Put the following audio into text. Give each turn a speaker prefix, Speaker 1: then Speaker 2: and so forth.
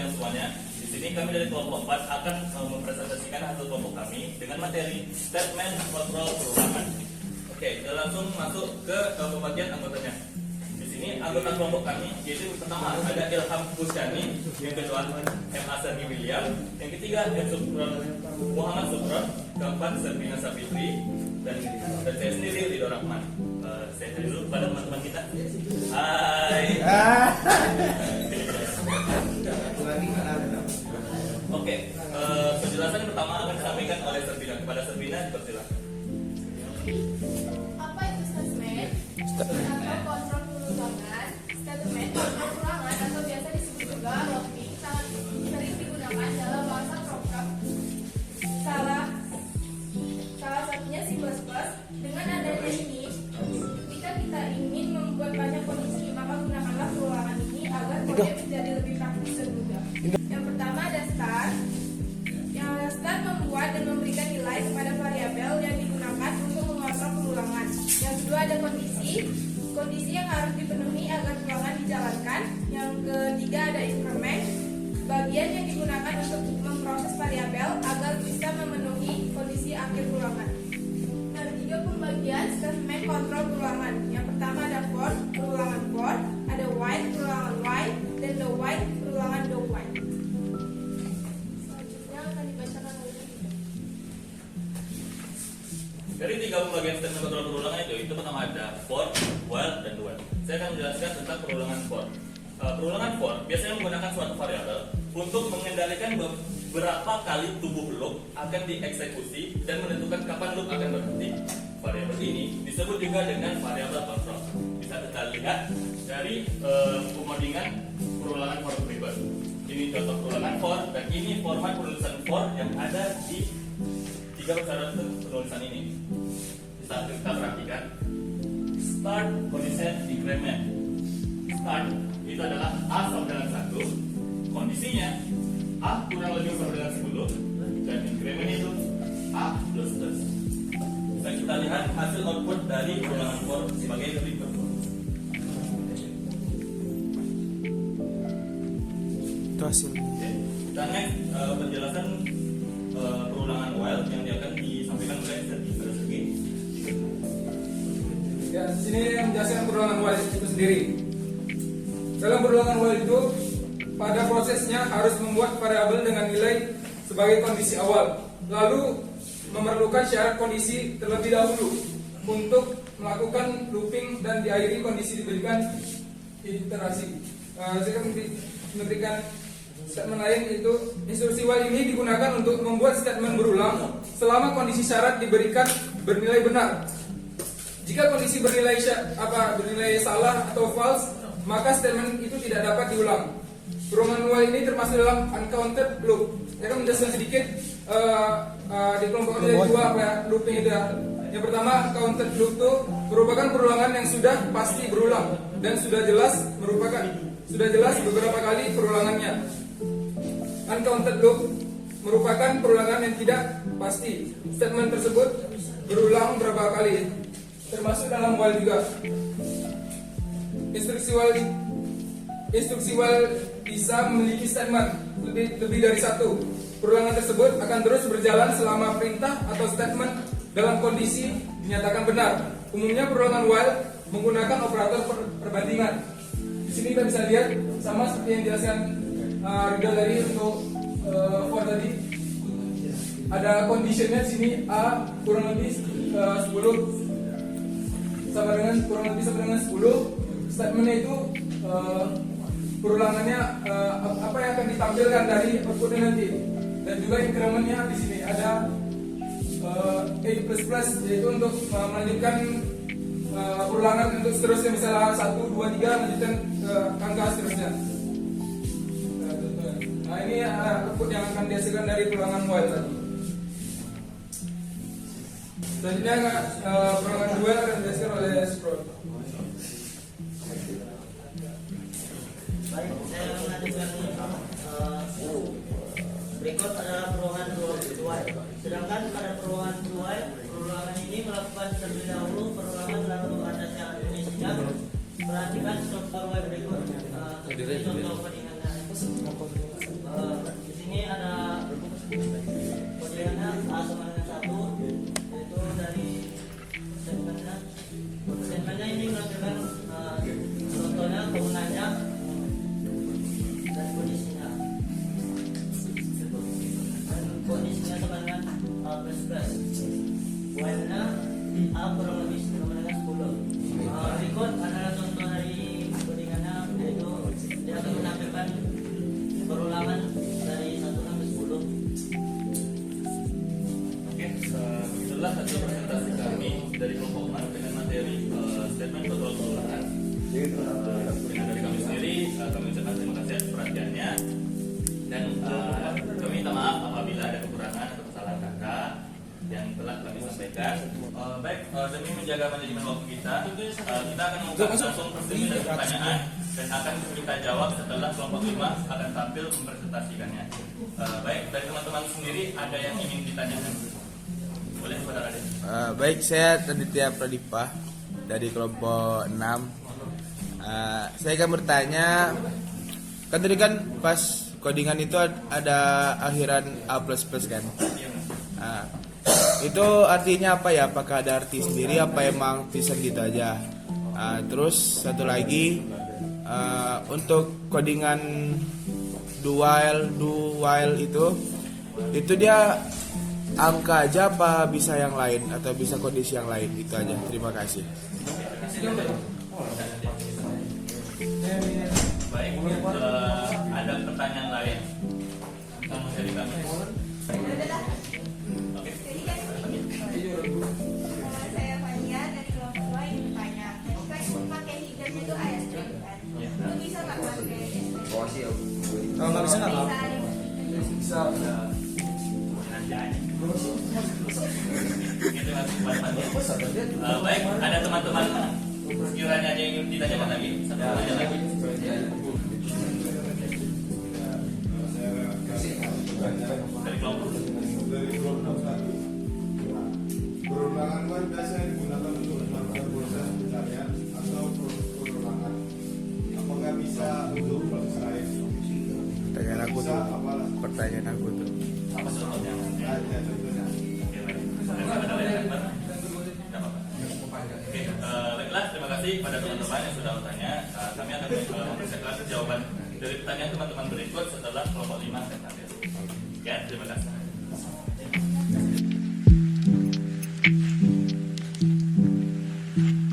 Speaker 1: pembagian semuanya. Di sini kami dari kelompok 4 akan mempresentasikan hasil kelompok kami dengan materi statement kontrol perulangan. Oke, kita langsung masuk ke pembagian anggotanya. Di sini anggota kelompok kami yaitu pertama ada Ilham Husyani, yang kedua M. Asani William, yang ketiga Muhammad Sukron, keempat Serpina Sapitri, dan saya sendiri Ridho Rahman. Saya dulu pada teman-teman kita. Hai. Oke, penjelasan yang pertama akan disampaikan oleh Serpina. Kepada Serpina, dipersilakan.
Speaker 2: Apa itu statement? Atau kontrol perulangan. Statement kontrol perulangan atau biasa disebut juga looping sangat sering digunakan dalam bahasa program. Salah satunya C++. Dengan adanya ini, jika kita ingin membuat banyak kondisi, maka gunakanlah perulangan ini agar kode menjadi lebih praktis dan mudah. Yang pertama ada start. Yang start membuat dan memberikan nilai kepada variabel yang digunakan untuk mengontrol perulangan. Yang kedua ada kondisi yang harus dipenuhi agar perulangan dijalankan. Yang ketiga ada increment, bagian yang digunakan untuk memproses variabel agar bisa memenuhi kondisi akhir perulangan. Yang ketiga pembagian statement kontrol perulangan. Yang pertama ada for, perulangan for, ada while, perulangan while, dan the while, perulangan the while. Selanjutnya akan dibacakan oleh
Speaker 1: Dari 3 pembagian statement kontrol perulangan itu pertama ada for, while, dan while. Saya akan menjelaskan tentang perulangan for. Perulangan for biasanya menggunakan suatu variabel untuk mengendalikan berapa kali tubuh loop akan dieksekusi dan menentukan kapan loop akan berhenti. Variabel ini disebut juga dengan variabel kontrol. Bisa kita lihat dari pemodingan perulangan for berikut. Ini contoh perulangan for, dan ini format penulisan for yang ada di 3 persyaratan penulisan ini. Bisa kita perhatikan. Start, condition, increment. Start itu adalah A sama dengan 1. Kondisinya A kurang lebih sama dengan 10, dan increment itu A plus plus. Bisa kita lihat hasil output dari perulangan for sebagai berikut.
Speaker 3: Itu hasilnya.
Speaker 1: Kita next penjelasan perulangan while yang akan disampaikan oleh Sergi.
Speaker 4: Ya, di sini yang menjelaskan perulangan while itu sendiri. Dalam perulangan while itu, pada prosesnya harus membuat variabel dengan nilai sebagai kondisi awal, lalu memerlukan syarat kondisi terlebih dahulu untuk melakukan looping dan diakhiri kondisi diberikan iterasi. Saya akan memberikan statement lain, yaitu instruksi while ini digunakan untuk membuat statement berulang selama kondisi syarat diberikan bernilai benar. Jika kondisi bernilai salah atau false, maka statement itu tidak dapat diulang. Perulangan while ini termasuk dalam uncounted loop. Saya akan menjelaskan sedikit di kelompok ada 2 looping itu. Yang pertama, uncounted loop itu merupakan perulangan yang sudah pasti berulang dan sudah jelas beberapa kali perulangannya. Uncounted loop merupakan perulangan yang tidak pasti. Statement tersebut berulang berapa kali, termasuk dalam while juga. Instruksi while bisa memiliki statement lebih dari 1. Perulangan tersebut akan terus berjalan selama perintah atau statement dalam kondisi dinyatakan benar. Umumnya perulangan while menggunakan operator perbandingan. Di sini kita bisa lihat sama seperti yang dijelaskan Ridho tadi untuk for tadi. Ada conditionnya di sini A kurang lebih 10 sama dengan 10. Statementnya itu perulangannya apa yang akan ditampilkan dari outputnya nanti, dan juga incrementnya di sini ada A++, yaitu untuk melanjutkan perulangan untuk seterusnya, misalnya 1, 2, 3 lanjutkan ke angka seterusnya. Nah, ini output yang akan dihasilkan dari perulangan while tadi. Selanjutnya perulangan dual akan dihasilkan oleh Sprout.
Speaker 5: Baik, saya melanjutkan berikut adalah perulangan while. Sedangkan pada perulangan ini melakukan terlebih dahulu perulangan lalu ada syarat kondisinya. Perhatikan struktur while berikut. Contoh peringatan.
Speaker 1: statement kontrol perulangan. Dari kami sendiri, kami ucapkan terima kasih atas perhatiannya dan kami minta maaf apabila ada kekurangan atau kesalahan kata yang telah kami sampaikan. Baik, demi menjaga manajemen waktu kita akan membuka langsung pertanyaan dan pertanyaan dan akan kita jawab setelah kelompok 5 akan tampil mempresentasikannya. Baik, dari teman-teman sendiri ada yang ingin ditanyakan? Boleh, Saudara Raden.
Speaker 3: Baik, saya Raditya Pradipa dari kelompok 6. Saya akan bertanya, kan tadi kan pas codingan itu ada akhiran A++ kan? Itu artinya apa ya? Apakah ada arti sendiri? Apa emang tulisan gitu aja? Terus satu lagi, untuk codingan do while itu dia angka aja apa bisa yang lain atau bisa kondisi yang lain? Itu aja. Terima kasih.
Speaker 1: Baik, ada pertanyaan lain dari kami? Oke.
Speaker 2: Saya Fania dari kelompok 2 yang bertanya. Kan pakai hidupnya itu ASD kan? Itu bisa nggak pakai ASD?
Speaker 3: Kalau nggak bisa nggak apa?
Speaker 2: Bisa.
Speaker 1: Nanti aja. Gitu, baik, ada teman-teman sekiranya ada yang ingin ditanyakan lagi? Satu pertanyaan lagi. Dari kelompok.
Speaker 6: Perulangan kan biasanya digunakan untuk melakukan proses pencarian atau perulangan. Apakah bisa untuk proses lain?
Speaker 3: Pertanyaan aku tuh.
Speaker 1: Apa contohnya?
Speaker 6: Ada contohnya.
Speaker 1: Oke, baik. Ada lain, Akbar? Tidak apa-apa. Oke, baiklah, terima kasih pada teman-teman yang sudah bertanya. Kami akan mempersiapkan jawaban dari pertanyaan teman-teman berikut setelah kelompok 5 akan tampil. Ya, terima kasih.